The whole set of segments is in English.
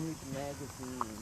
Food magazine.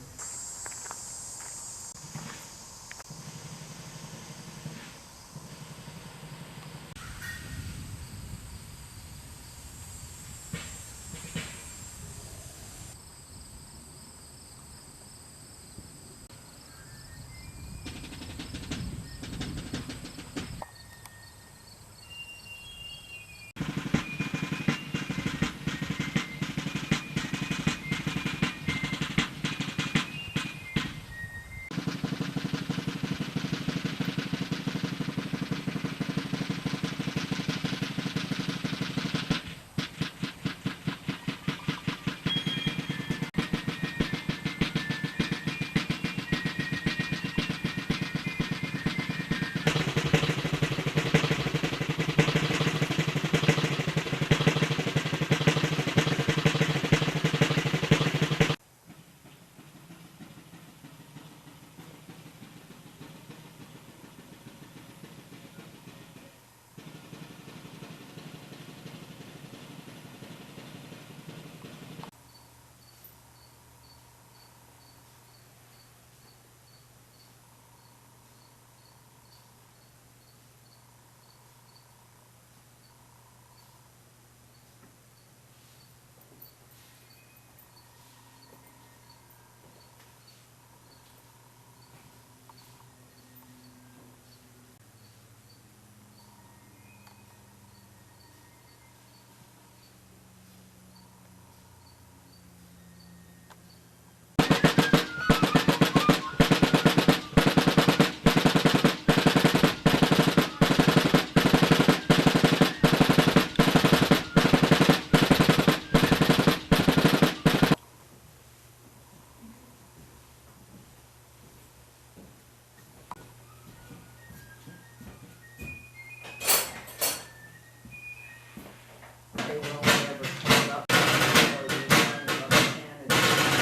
They will never come up or they run up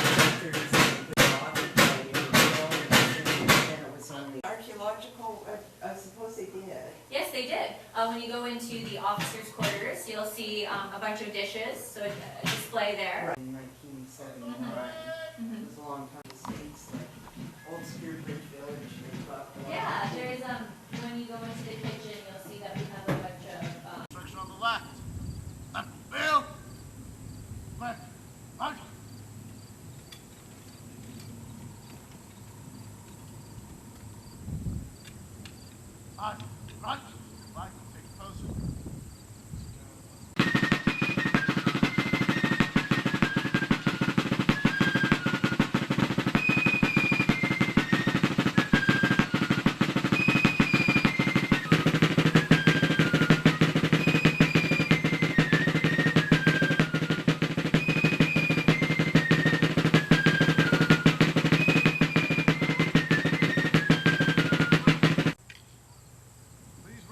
candidates. And it was only archaeological, I suppose they did. Yes, they did. When you go into the officers' quarters, you'll see a bunch of dishes, so a display there. Right. In 1979. It was a long time. The States, like old Spearbridge Village, they talk about. Yeah, there's when you go into the kitchen, you'll see that we have a bunch of Section on the left. Bill! Left. Right. Right. Right. Right. Take closer. Please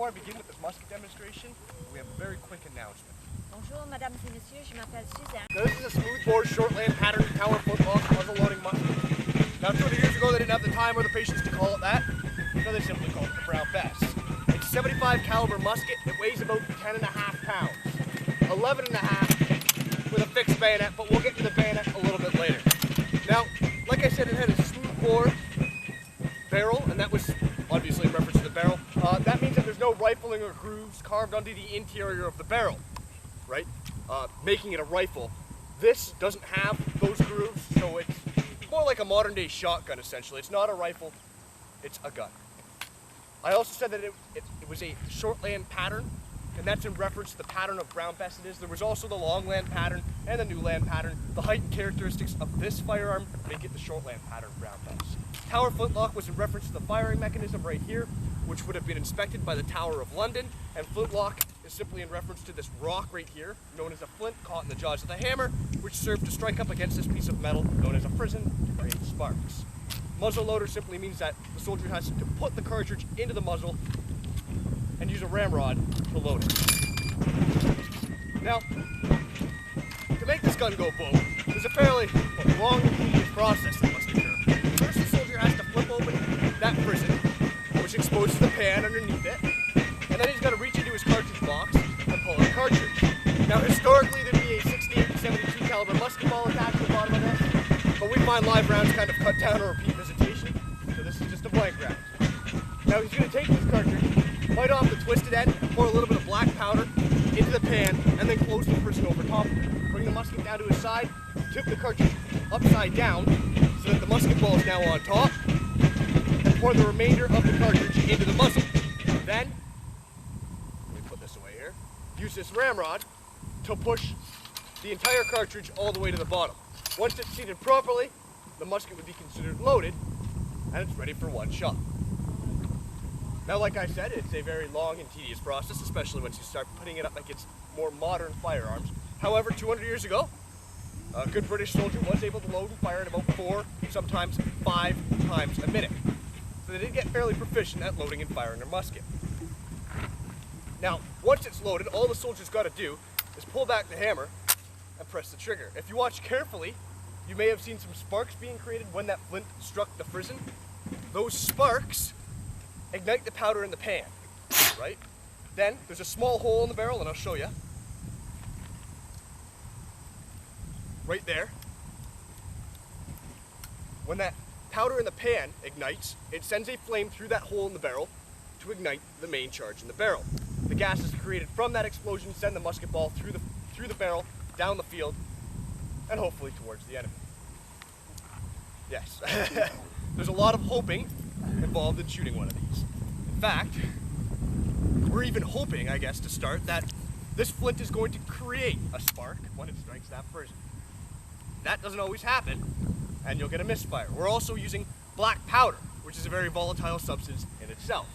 before I begin with this musket demonstration, we have a very quick announcement. Bonjour, mesdames et messieurs, je m'appelle Suzanne. Now, this is a smoothbore, shortland pattern tower flintlock muzzle loading musket. Now, 200 years ago, they didn't have the time or the patience to call it that, so they simply called it the Brown Bess. It's a 75 caliber musket. It weighs about 10.5 pounds, 11.5 with a fixed bayonet, but we'll get to the bayonet a little bit later. Now, like I said, it had a smoothbore barrel, and that was obviously in reference to the barrel. That means that there's no rifling or grooves carved onto the interior of the barrel, right? Making it a rifle. This doesn't have those grooves, so it's more like a modern day shotgun essentially. It's not a rifle, it's a gun. I also said that it was a shortland pattern, and that's in reference to the pattern of Brown Bess it is. There was also the longland pattern and the newland pattern. The height and characteristics of this firearm make it the shortland pattern Brown Bess. Tower flintlock was in reference to the firing mechanism right here, which would have been inspected by the Tower of London, and flintlock is simply in reference to this rock right here, known as a flint caught in the jaws of the hammer, which served to strike up against this piece of metal, known as a frisson, to create sparks. Muzzle loader simply means that the soldier has to put the cartridge into the muzzle and use a ramrod to load it. Now, to make this gun go boom, there's a fairly long and tedious process that must occur. First, the soldier has to flip open that frisson, which exposes the pan underneath it, and then he's got to reach into his cartridge box and pull out a cartridge. Now, historically, there'd be a 68 to 72 caliber musket ball attached to the bottom of this, but we find live rounds kind of cut down or repeat visitation, so this is just a blank round. Now, he's going to take this cartridge, bite off the twisted end, pour a little bit of black powder into the pan, and then close the frisson over top of it. Bring the musket down to his side, tip the cartridge upside down so that the musket ball is now on top, and pour the remainder of the cartridge into the muzzle. Then, let me put this away here, use this ramrod to push the entire cartridge all the way to the bottom. Once it's seated properly, the musket would be considered loaded, and it's ready for one shot. Now, like I said, it's a very long and tedious process, especially once you start putting it up against more modern firearms. However, 200 years ago, a good British soldier was able to load and fire at about 4, sometimes 5 times a minute. So they did get fairly proficient at loading and firing their musket. Now, once it's loaded, all the soldier's got to do is pull back the hammer and press the trigger. If you watch carefully, you may have seen some sparks being created when that flint struck the frisson. Those sparks ignite the powder in the pan, right? Then there's a small hole in the barrel, and I'll show you. Right there. When that powder in the pan ignites, it sends a flame through that hole in the barrel to ignite the main charge in the barrel. The gases created from that explosion send the musket ball through the barrel, down the field, and hopefully towards the enemy. Yes. There's a lot of hoping involved in shooting one of these. In fact, we're even hoping, I guess, to start, that this flint is going to create a spark when it strikes that frisson. That doesn't always happen, and you'll get a misfire. We're also using black powder, which is a very volatile substance in itself.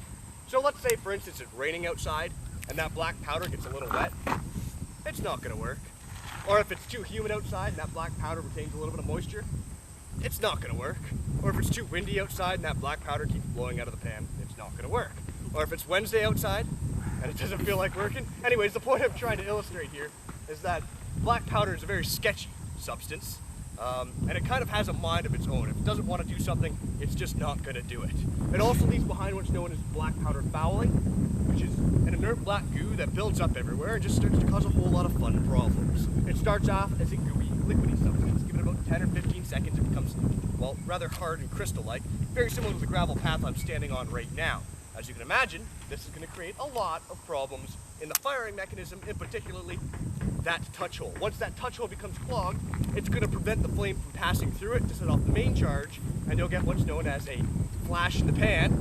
So let's say, for instance, it's raining outside, and that black powder gets a little wet. It's not going to work. Or if it's too humid outside and that black powder retains a little bit of moisture, it's not going to work. Or if it's too windy outside and that black powder keeps blowing out of the pan, it's not going to work. Or if it's Wednesday outside and it doesn't feel like working. Anyways, the point I'm trying to illustrate here is that black powder is a very sketchy substance, and it kind of has a mind of its own. If it doesn't want to do something, it's just not going to do it. It also leaves behind what's known as black powder fouling, which is an inert black goo that builds up everywhere and just starts to cause a whole lot of fun problems. It starts off as a gooey, liquidy substance. Give it about 10 or 15 seconds, it becomes, well, rather hard and crystal-like, very similar to the gravel path I'm standing on right now. As you can imagine, this is going to create a lot of problems in the firing mechanism, in particularly that touch hole. Once that touch hole becomes clogged, it's going to prevent the flame from passing through it to set off the main charge, and you'll get what's known as a flash in the pan,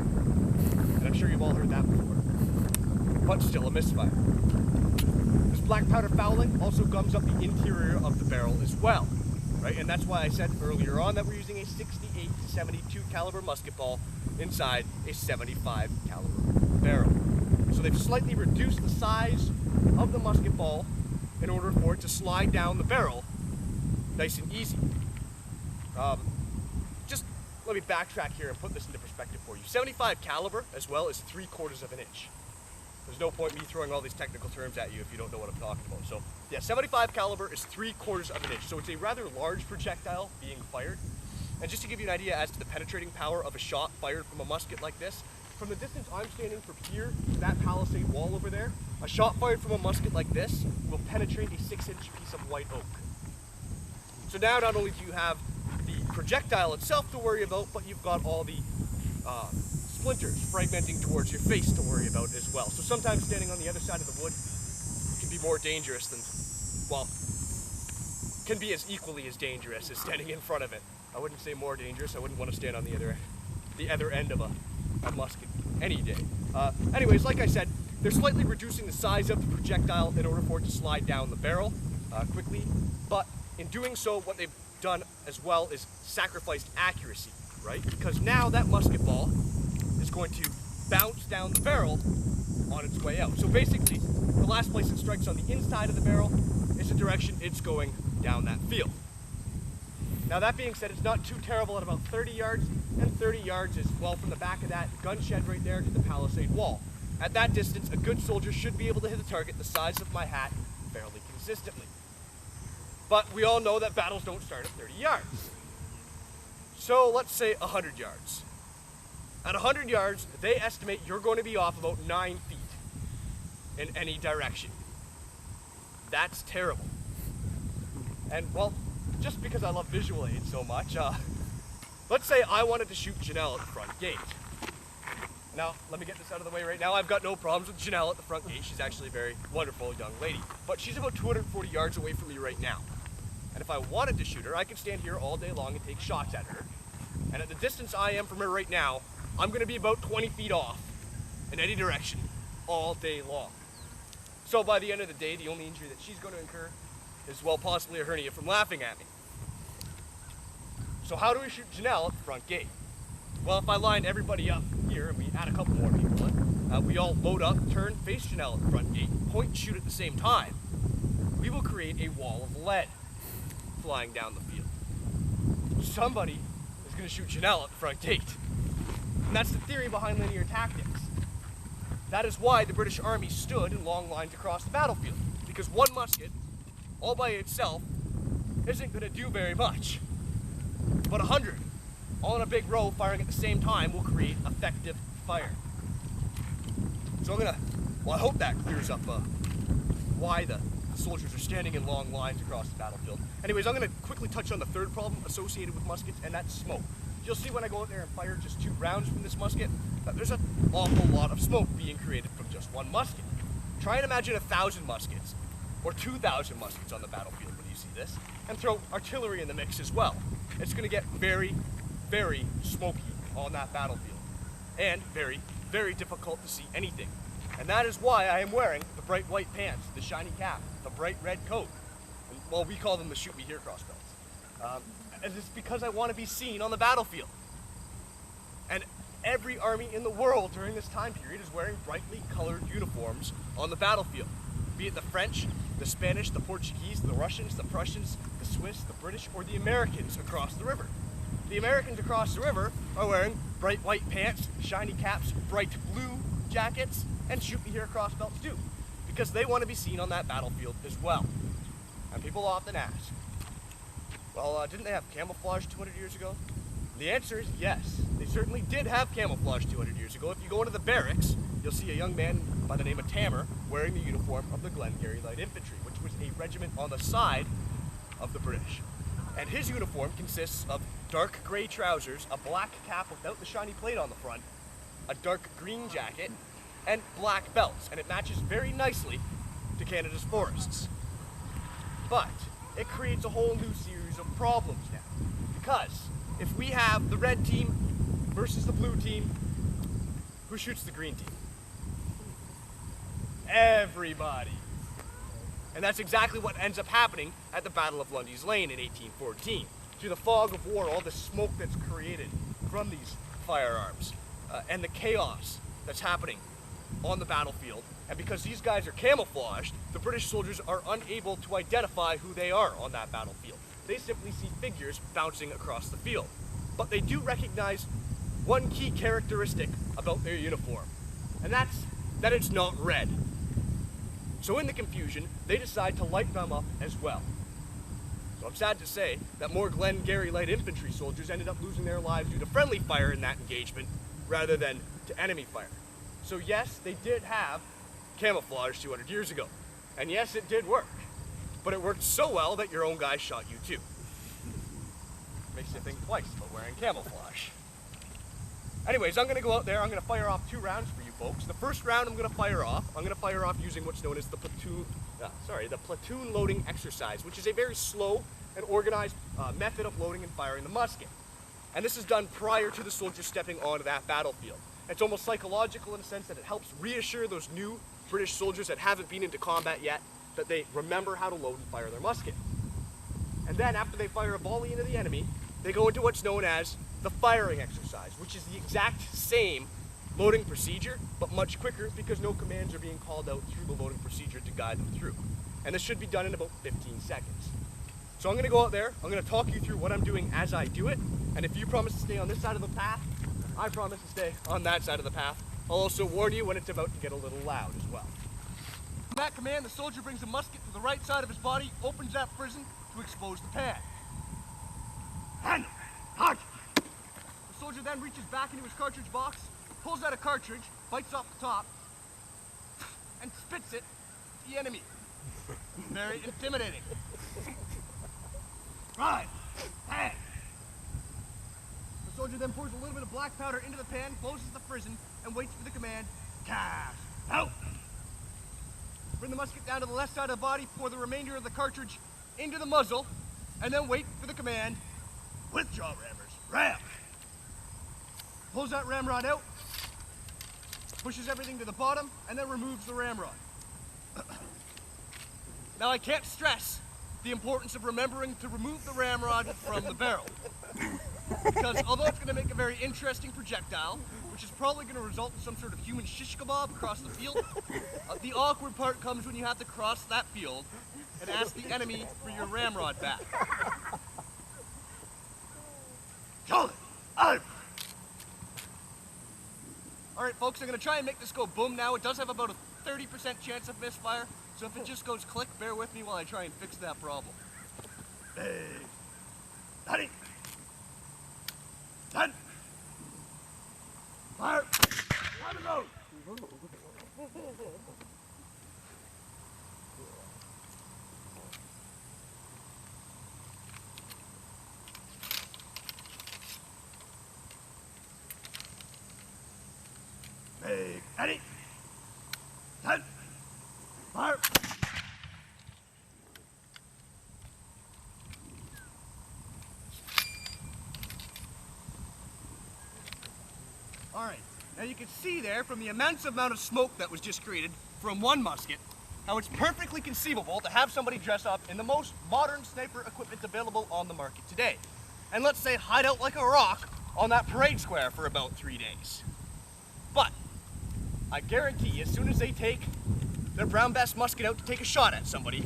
and I'm sure you've all heard that before, but still a misfire. This black powder fouling also gums up the interior of the barrel as well, right? And that's why I said earlier on that we're using a 68 to 72 caliber musket ball inside a 75 caliber barrel. So they've slightly reduced the size of the musket ball in order for it to slide down the barrel nice and easy. Just let me backtrack here and put this into perspective for you. 75 caliber as well is 3/4 of an inch. there's no point me throwing all these technical terms at you if you don't know what I'm talking about. So yeah, 75 caliber is 3/4 of an inch. So it's a rather large projectile being fired. And just to give you an idea as to the penetrating power of a shot fired from a musket like this, from the distance I'm standing from here to that palisade wall over there, a shot fired from a musket like this will penetrate a 6-inch piece of white oak. So now not only do you have the projectile itself to worry about, but you've got all the splinters fragmenting towards your face to worry about as well. So sometimes standing on the other side of the wood can be more dangerous than, well, can be as equally as dangerous as standing in front of it. I wouldn't say more dangerous. I wouldn't want to stand on the other end of a musket any day. Anyways, like I said, they're slightly reducing the size of the projectile in order for it to slide down the barrel quickly, but in doing so, what they've done as well is sacrificed accuracy, right? Because now that musket ball is going to bounce down the barrel on its way out. So basically, the last place it strikes on the inside of the barrel is the direction it's going down that field. Now that being said, it's not too terrible at about 30 yards, and 30 yards is, well, from the back of that gun shed right there to the palisade wall. At that distance, a good soldier should be able to hit the target the size of my hat fairly consistently. But we all know that battles don't start at 30 yards. So let's say 100 yards. At 100 yards, they estimate you're going to be off about 9 feet in any direction. That's terrible. And well, just because I love visual aids so much, let's say I wanted to shoot Janelle at the front gate. Now, let me get this out of the way right now. I've got no problems with Janelle at the front gate. She's actually a very wonderful young lady. But she's about 240 yards away from me right now. And if I wanted to shoot her, I could stand here all day long and take shots at her. And at the distance I am from her right now, I'm going to be about 20 feet off in any direction all day long. So by the end of the day, the only injury that she's going to incur is, well, possibly a hernia from laughing at me. So how do we shoot Janelle at the front gate? Well, if I line everybody up here and we add a couple more people in, we all load up, turn, face Janelle at the front gate, point and shoot at the same time, we will create a wall of lead flying down the field. Somebody is going to shoot Janelle at the front gate. And that's the theory behind linear tactics. That is why the British Army stood in long lines across the battlefield, because one musket, all by itself, isn't going to do very much. But 100, all in a big row, firing at the same time, will create effective fire. So I hope that clears up why the soldiers are standing in long lines across the battlefield. Anyways, I'm going to quickly touch on the third problem associated with muskets, and that's smoke. You'll see when I go out there and fire just 2 rounds from this musket, that there's an awful lot of smoke being created from just one musket. Try and imagine 1,000 muskets, or 2,000 muskets on the battlefield when you see this, and throw artillery in the mix as well. It's going to get very, very smoky on that battlefield, and very, very difficult to see anything. And that is why I am wearing the bright white pants, the shiny cap, the bright red coat. And, well, we call them the Shoot Me Here crossbelts. And it's because I want to be seen on the battlefield. And every army in the world during this time period is wearing brightly colored uniforms on the battlefield. Be it the French, the Spanish, the Portuguese, the Russians, the Prussians, the Swiss, the British, or the Americans across the river. The Americans across the river are wearing bright white pants, shiny caps, bright blue jackets, and Shoot Me Here crossbelts too, because they want to be seen on that battlefield as well. And people often ask, well, didn't they have camouflage 200 years ago? The answer is yes. They certainly did have camouflage 200 years ago. If you go into the barracks, you'll see a young man by the name of Tamer wearing the uniform of the Glengarry Light Infantry, which was a regiment on the side of the British. And his uniform consists of dark gray trousers, a black cap without the shiny plate on the front, a dark green jacket, and black belts, and it matches very nicely to Canada's forests. But it creates a whole new series of problems now, because if we have the red team versus the blue team, who shoots the green team? Everybody. And that's exactly what ends up happening at the Battle of Lundy's Lane in 1814. Through the fog of war, all the smoke that's created from these firearms, and the chaos that's happening on the battlefield, and because these guys are camouflaged, the British soldiers are unable to identify who they are on that battlefield. They simply see figures bouncing across the field. But they do recognize one key characteristic about their uniform, and that's that it's not red. So in the confusion, they decide to light them up as well. So I'm sad to say that more Glengarry Light Infantry soldiers ended up losing their lives due to friendly fire in that engagement rather than to enemy fire. So yes, they did have camouflage 200 years ago. And yes, it did work. But it worked so well that your own guy shot you too. Makes you think twice about wearing camouflage. Anyways, I'm going to go out there, I'm going to fire off 2 rounds for you folks. The first round I'm going to fire off using what's known as the platoon loading exercise, which is a very slow and organized method of loading and firing the musket. And this is done prior to the soldier stepping onto that battlefield. It's almost psychological in a sense that it helps reassure those new British soldiers that haven't been into combat yet that they remember how to load and fire their musket. And then after they fire a volley into the enemy, they go into what's known as the firing exercise, which is the exact same loading procedure, but much quicker because no commands are being called out through the loading procedure to guide them through. And this should be done in about 15 seconds. So I'm going to go out there, I'm going to talk you through what I'm doing as I do it, and if you promise to stay on this side of the path, I promise to stay on that side of the path. I'll also warn you when it's about to get a little loud as well. From that command, the soldier brings a musket to the right side of his body, opens that prison to expose the pan. Handle. Hard. The soldier then reaches back into his cartridge box, pulls out a cartridge, bites off the top, and spits it at the enemy. Very intimidating. Right. Hand. The soldier then pours a little bit of black powder into the pan, closes the prison, and waits for the command, cast. Out. Bring the musket down to the left side of the body, pour the remainder of the cartridge into the muzzle, and then wait for the command, Withdraw rammers. Ram. pulls that ramrod out, pushes everything to the bottom, and then removes the ramrod. Now I can't stress the importance of remembering to remove the ramrod from the barrel. Because although it's going to make a very interesting projectile, which is probably going to result in some sort of human shish kebab across the field, the awkward part comes when you have to cross that field and ask the enemy for your ramrod back. Charlie. Out. Alright folks, I'm going to try and make this go boom now. It does have about a 30% chance of misfire, so if it just goes click, bear with me while I try and fix that problem. Hey. Ready. Done. Fire. On the road. Big. Ready. Done. Fire. Alright, now you can see there from the immense amount of smoke that was just created from one musket, how it's perfectly conceivable to have somebody dress up in the most modern sniper equipment available on the market today. And let's say hide out like a rock on that parade square for about 3 days. But I guarantee as soon as they take their Brown Bess musket out to take a shot at somebody,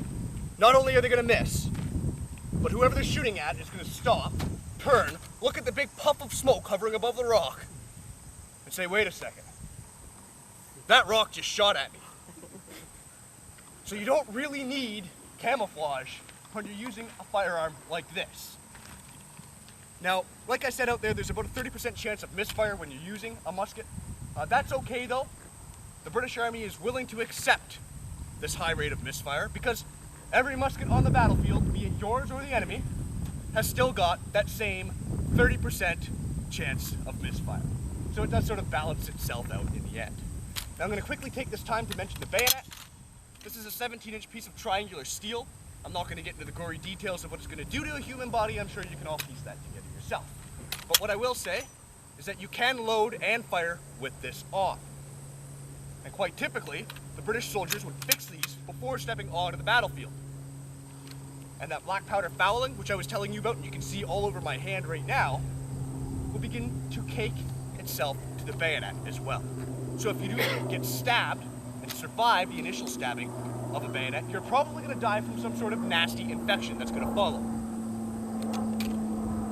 not only are they going to miss, but whoever they're shooting at is going to stop, turn, look at the big puff of smoke hovering above the rock, and say, wait a second, that rock just shot at me. So you don't really need camouflage when you're using a firearm like this. Now, like I said out there, there's about a 30% chance of misfire when you're using a musket. That's okay though. The British Army is willing to accept this high rate of misfire because every musket on the battlefield, be it yours or the enemy, has still got that same 30% chance of misfire. So it does sort of balance itself out in the end. Now I'm going to quickly take this time to mention the bayonet. This is a 17-inch piece of triangular steel. I'm not going to get into the gory details of what it's going to do to a human body. I'm sure you can all piece that together yourself. But what I will say is that you can load and fire with this on. And quite typically, the British soldiers would fix these before stepping onto the battlefield. And that black powder fouling, which I was telling you about and you can see all over my hand right now, will begin to cake itself to the bayonet as well. So if you do get stabbed and survive the initial stabbing of a bayonet, you're probably going to die from some sort of nasty infection that's going to follow.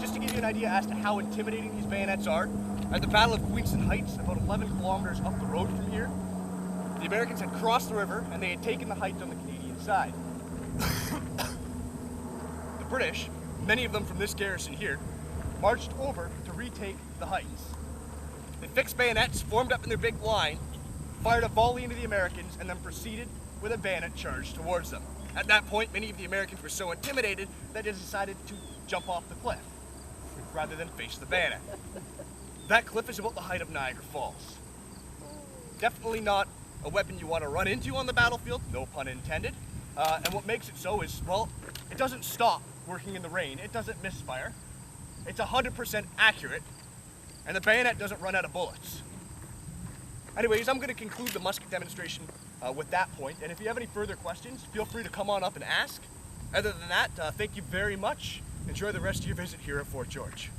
Just to give you an idea as to how intimidating these bayonets are, at the Battle of Queenston Heights, about 11 kilometers up the road from here, The Americans had crossed the river and they had taken the heights on the Canadian side. The British, many of them from this garrison here, marched over to retake the heights. They fixed bayonets, formed up in their big line, fired a volley into the Americans, and then proceeded with a bayonet charge towards them. At that point, many of the Americans were so intimidated that they decided to jump off the cliff rather than face the bayonet. That cliff is about the height of Niagara Falls. Definitely not a weapon you want to run into on the battlefield, no pun intended. And what makes it so is, well, it doesn't stop working in the rain, it doesn't misfire, it's 100% accurate, and the bayonet doesn't run out of bullets. Anyways, I'm going to conclude the musket demonstration with that point, and if you have any further questions, feel free to come on up and ask. Other than that, thank you very much. Enjoy the rest of your visit here at Fort George.